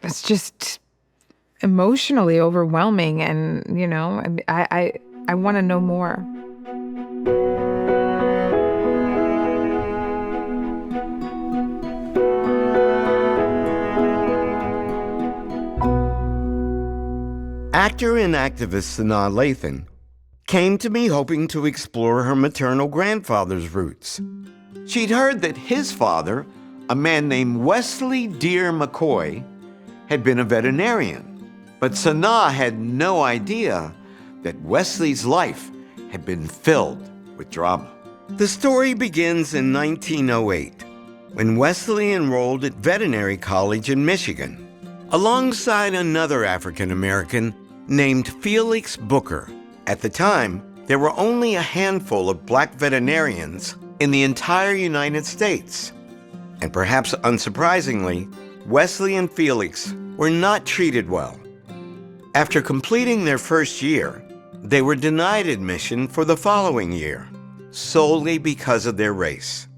it's just emotionally overwhelming. And, I want to know more. Actor and activist Sanaa Lathan came to me hoping to explore her maternal grandfather's roots. She'd heard that his father, a man named Wesley Dear McCoy, had been a veterinarian. But Sanaa had no idea that Wesley's life had been filled with drama. The story begins in 1908, when Wesley enrolled at veterinary college in Michigan, alongside another African American named Felix Booker. At the time, there were only a handful of black veterinarians in the entire United States. And perhaps unsurprisingly, Wesley and Felix were not treated well. After completing their first year, they were denied admission for the following year, solely because of their race.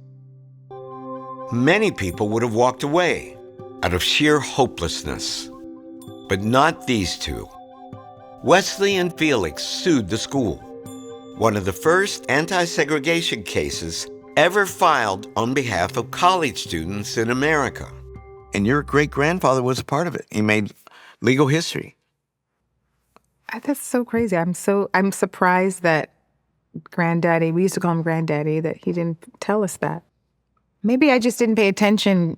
Many people would have walked away out of sheer hopelessness, but not these two. Wesley and Felix sued the school, one of the first anti-segregation cases ever filed on behalf of college students in America. And your great-grandfather was a part of it. He made legal history. That's so crazy. I'm surprised that Granddaddy, we used to call him Granddaddy, that he didn't tell us that. Maybe I just didn't pay attention,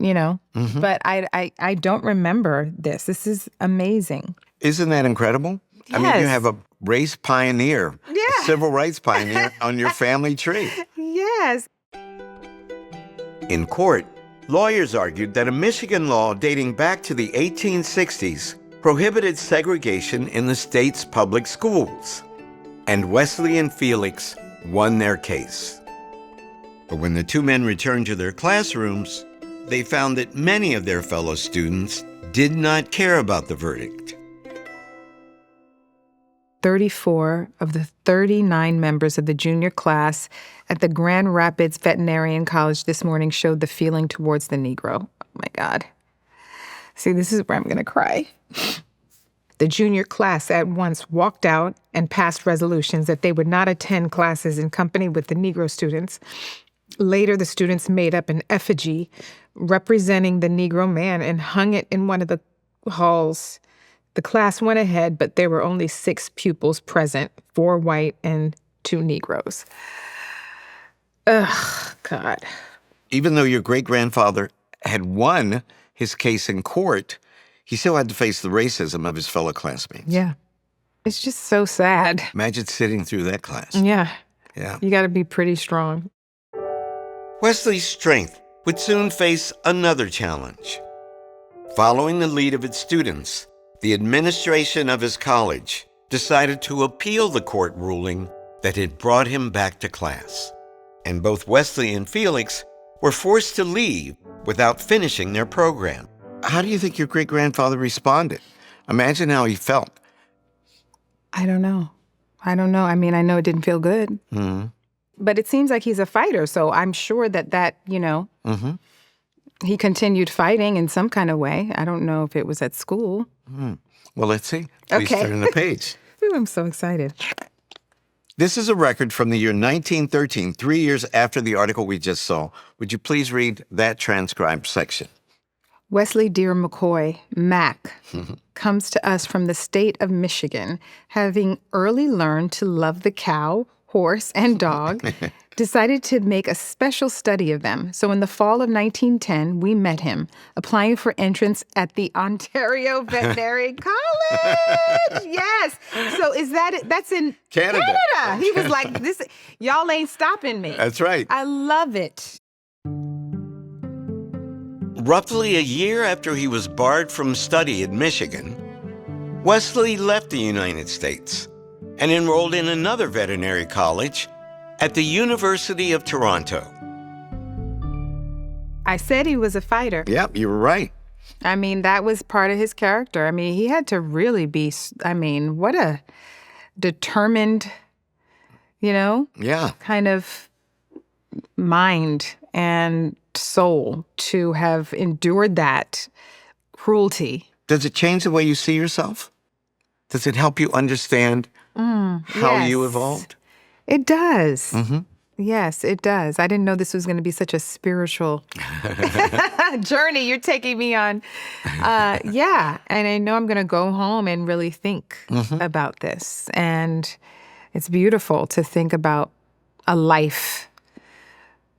but I don't remember this. This is amazing. Isn't that incredible? Yes. I mean, you have a race pioneer, a civil rights pioneer on your family tree. Yes. In court, lawyers argued that a Michigan law dating back to the 1860s prohibited segregation in the state's public schools. And Wesley and Felix won their case. But when the two men returned to their classrooms, they found that many of their fellow students did not care about the verdict. 34 of the 39 members of the junior class at the Grand Rapids Veterinarian College this morning showed the feeling towards the Negro. Oh, my God. See, this is where I'm going to cry. The junior class at once walked out and passed resolutions that they would not attend classes in company with the Negro students. Later, the students made up an effigy representing the Negro man and hung it in one of the halls. The class went ahead, but there were only 6 pupils present, 4 white and 2 Negroes. Ugh, God. Even though your great-grandfather had won his case in court, he still had to face the racism of his fellow classmates. Yeah. It's just so sad. Imagine sitting through that class. Yeah. Yeah. You got to be pretty strong. Wesley's strength would soon face another challenge. Following the lead of its students, the administration of his college decided to appeal the court ruling that had brought him back to class. And both Wesley and Felix were forced to leave without finishing their program. How do you think your great-grandfather responded? Imagine how he felt. I don't know. I mean, I know it didn't feel good. Mm-hmm. But it seems like he's a fighter, so I'm sure that he continued fighting in some kind of way. I don't know if it was at school. Mm. Well, let's see. Please turn the page. Ooh, I'm so excited. This is a record from the year 1913, 3 years after the article we just saw. Would you please read that transcribed section? Wesley Dear McCoy, Mac, comes to us from the state of Michigan, having early learned to love the cow, horse, and dog, decided to make a special study of them. So in the fall of 1910, we met him, applying for entrance at the Ontario Veterinary College. Yes. So that's in Canada. He was like, "This, y'all ain't stopping me." That's right. I love it. Roughly a year after he was barred from study in Michigan, Wesley left the United States and enrolled in another veterinary college at the University of Toronto. I said he was a fighter. Yep, you were right. I mean, that was part of his character. I mean, he had to really be, what a determined, kind of mind and soul to have endured that cruelty. Does it change the way you see yourself? Does it help you understand how you Yes. evolved? It does. Mm-hmm. Yes, it does. I didn't know this was going to be such a spiritual journey you're taking me on. Yeah, and I know I'm going to go home and really think about this. And it's beautiful to think about a life,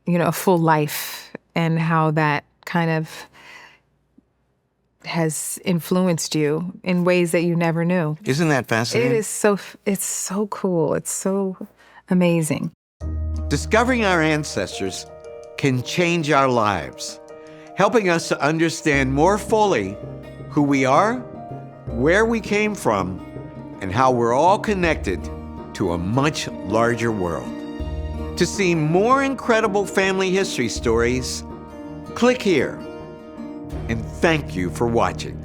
a full life, and how that kind of has influenced you in ways that you never knew. Isn't that fascinating? It's so cool. It's so amazing. Discovering our ancestors can change our lives, helping us to understand more fully who we are, where we came from, and how we're all connected to a much larger world. To see more incredible family history stories, click here. And thank you for watching.